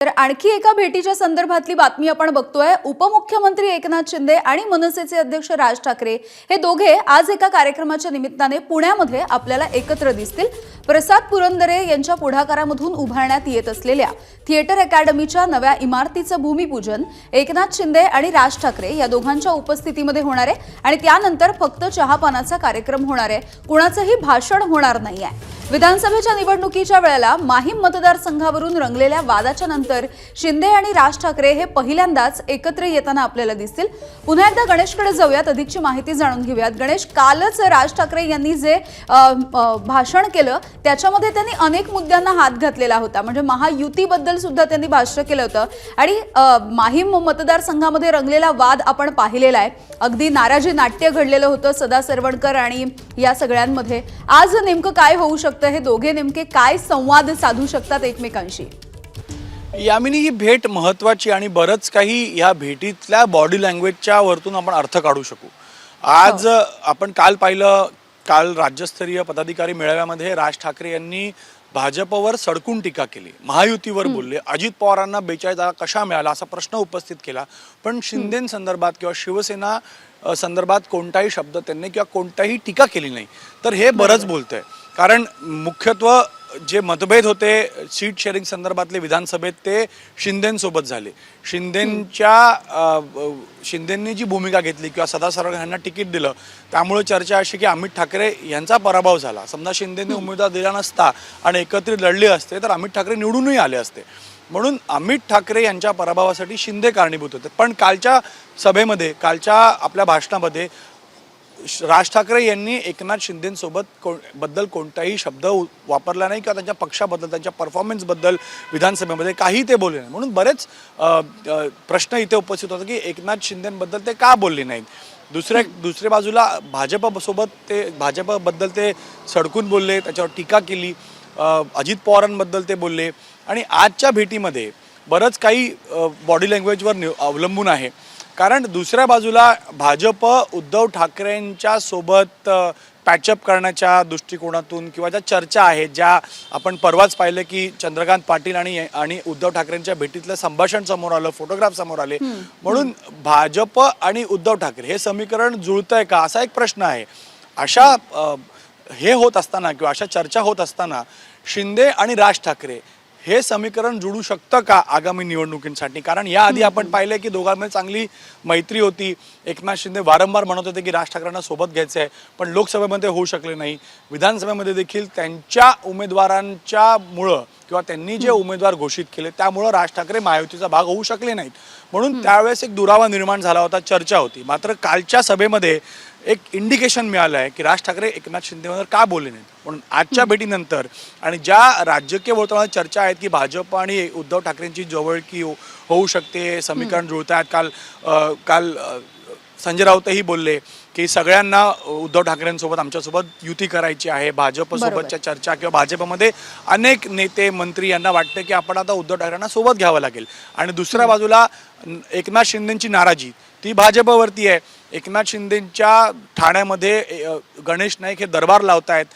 तर आणखी एका भेटीच्या संदर्भातली बातमी आपण बघतोय। उपमुख्यमंत्री एकनाथ शिंदे आणि मनसेचे अध्यक्ष राज ठाकरे हे दोघे आज एका कार्यक्रमाच्या निमित्ताने पुण्यामध्ये आपल्याला एकत्र दिसतील। प्रसाद पुरंदरे यांच्या पुढाकारामधून उभारण्यात येत असलेल्या थिएटर अकॅडमीच्या नव्या इमारतीचं भूमिपूजन एकनाथ शिंदे आणि राज ठाकरे या दोघांच्या उपस्थितीमध्ये होणार आहे आणि त्यानंतर फक्त चहापानाचा कार्यक्रम होणार आहे, कुणाचंही भाषण होणार नाहीये। विधानसभेच्या निवडणुकीच्या वेळेला माहीम मतदारसंघावरून रंगलेल्या वादाच्या नंतर शिंदे आणि राज ठाकरे हे पहिल्यांदाच एकत्र येताना आपल्याला दिसतील। पुन्हा एकदा गणेशकडे जाऊयात, अधिकची माहिती जाणून घेऊयात। गणेश, कालच राज ठाकरे यांनी जे भाषण केलं त्याच्यामध्ये त्यांनी अनेक मुद्द्यांना हात घातलेला होता, म्हणजे महायुतीबद्दल सुद्धा त्यांनी भाष्य केलं होतं आणि माहीम मतदारसंघामध्ये रंगलेला वाद आपण पाहिलेला आहे। अगदी नाराजी नाट्य घडलेलं होतं सदा सरवणकर आणि या सगळ्यांमध्ये। आज नेमकं काय होऊ शकतं, हे दोघे नेमके काय संवाद साधू शकतात एकमेकांशी? यामिनी, ही भेट महत्त्वाची आणि बरंच काही या भेटीतल्या बॉडी लँग्वेजच्या वरतून आपण अर्थ काढू शकू। आज आपण काल पाहिलं, काल राज्यस्तरीय पदाधिकारी मेळाव्यामध्ये राज ठाकरे यांनी भाजपवर सडकून टीका केली, महायुतीवर बोलले, अजित पवारांना 42 जागा कशा मिळाल्या असा प्रश्न उपस्थित केला। पण शिंदेंसंदर्भात किंवा शिवसेना संदर्भात कोणताही शब्द त्यांनी किंवा कोणताही टीका केली नाही। तर हे बरंच बोलतंय, कारण मुख्यत्व जे मतभेद होते सीट शेअरिंग संदर्भातले विधानसभेत ते शिंदेंसोबत झाले। शिंदेंनी जी भूमिका घेतली किंवा सदा सरवणकर यांना तिकीट दिलं, त्यामुळे चर्चा अशी की अमित ठाकरे यांचा पराभव झाला। समजा शिंदेंनी उमेदवार दिला नसता आणि एकत्रित लढले असते तर अमित ठाकरे निवडूनही आले असते, म्हणून अमित ठाकरे यांच्या पराभवासाठी शिंदे कारणीभूत होते। पण कालच्या सभेमध्ये, कालच्या आपल्या भाषणामध्ये राज ठाकरे यांनी एकनाथ शिंदेंसोबत बद्दल कोणताही शब्द वापरला नाही किंवा त्यांच्या पक्षाबद्दल, त्यांच्या परफॉर्मन्सबद्दल विधानसभेमध्ये काही ते बोलले नाही। म्हणून बरेच प्रश्न इथे उपस्थित होते की एकनाथ शिंदेंबद्दल ते का बोलले नाहीत। दुसऱ्या बाजूला भाजपबद्दल ते सडकून बोलले, त्याच्यावर टीका केली, अजित पवारांबद्दल ते बोलले आणि आजच्या भेटीमध्ये बरंच काही बॉडी लँग्वेजवर अवलंबून आहे। कारण दुसऱ्या बाजूला भाजप उद्धव ठाकरेंच्या सोबत पॅचअप करण्याच्या दृष्टिकोनातून किंवा ज्या चर्चा आहेत, ज्या आपण परवाच पाहिलं की चंद्रकांत पाटील आणि उद्धव ठाकरेंच्या भेटीतलं संभाषण समोर आलं, फोटोग्राफ समोर आले, म्हणून भाजप आणि उद्धव ठाकरे हे समीकरण जुळतंय का असा एक प्रश्न आहे। अशा हे होत असताना किंवा अशा चर्चा होत असताना शिंदे आणि राज ठाकरे हे समीकरण जुळू शकतं का आगामी निवडणुकींसाठी? कारण याआधी आपण पाहिलं की दोघांमध्ये चांगली मैत्री होती। एकनाथ शिंदे वारंवार म्हणत होते की राज ठाकरेंना सोबत घ्यायचं आहे, पण लोकसभेमध्ये होऊ शकले नाही। विधानसभेमध्ये देखील त्यांच्या उमेदवारांच्या मुळे किंवा त्यांनी जे उमेदवार घोषित केले त्यामुळे राज ठाकरे महायुतीचा भाग होऊ शकले नाहीत, म्हणून त्यावेळेस एक दुरावा निर्माण झाला होता, चर्चा होती। मात्र कालच्या सभेमध्ये एक इंडिकेशन मिळालं आहे की राज ठाकरे एकनाथ शिंदेवर का बोलले नाहीत। म्हणून आजच्या भेटीनंतर आणि ज्या राजकीय वर्तुळात चर्चा आहेत की भाजप आणि उद्धव ठाकरेंची जवळकी होऊ शकते, समीकरण जुळत आहेत। काल संजय राऊतही बोलले की सगळ्यांना उद्धव ठाकरेंसोबत आमच्यासोबत युती करायची आहे। भाजपसोबतच्या चर्चा किंवा भाजपमध्ये अनेक नेते मंत्री यांना वाटतं की आपण आता उद्धव ठाकरेंना सोबत घ्यावं लागेल। आणि दुसऱ्या बाजूला एकनाथ शिंदेंची नाराजी ती भाजपवरती आहे। एकनाथ शिंदेंच्या ठाण्यामध्ये गणेश नाईक हे दरबार लावतायत,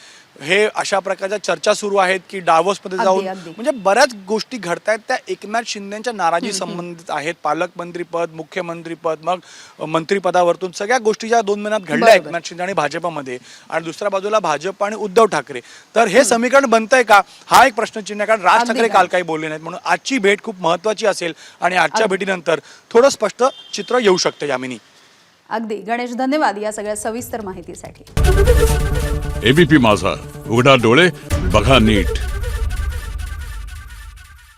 हे अशा प्रकारच्या चर्चा सुरू आहेत की डावोसमध्ये जाऊन, म्हणजे बऱ्याच गोष्टी घडतायत त्या एकनाथ शिंदेंच्या नाराजी संबंधित आहेत। पालकमंत्रीपद, मुख्यमंत्रीपद, मग मंत्रिपदावरतून सगळ्या गोष्टी ज्या 2 महिन्यात घडल्या एकनाथ शिंदे आणि भाजपमध्ये, आणि दुसऱ्या बाजूला भाजप आणि उद्धव ठाकरे, तर हे समीकरण बनतंय का हा एक प्रश्नचिन्ह आहे। कारण राज ठाकरे काल काही बोलले नाहीत, म्हणून आजची भेट खूप महत्त्वाची असेल आणि आजच्या भेटीनंतर थोडं स्पष्ट चित्र येऊ शकतं। यामिनी, अगदी गणेश, धन्यवाद या सगळ्या सविस्तर माहितीसाठी। एबीपी माझा, उघडा डोळे बघा नीट।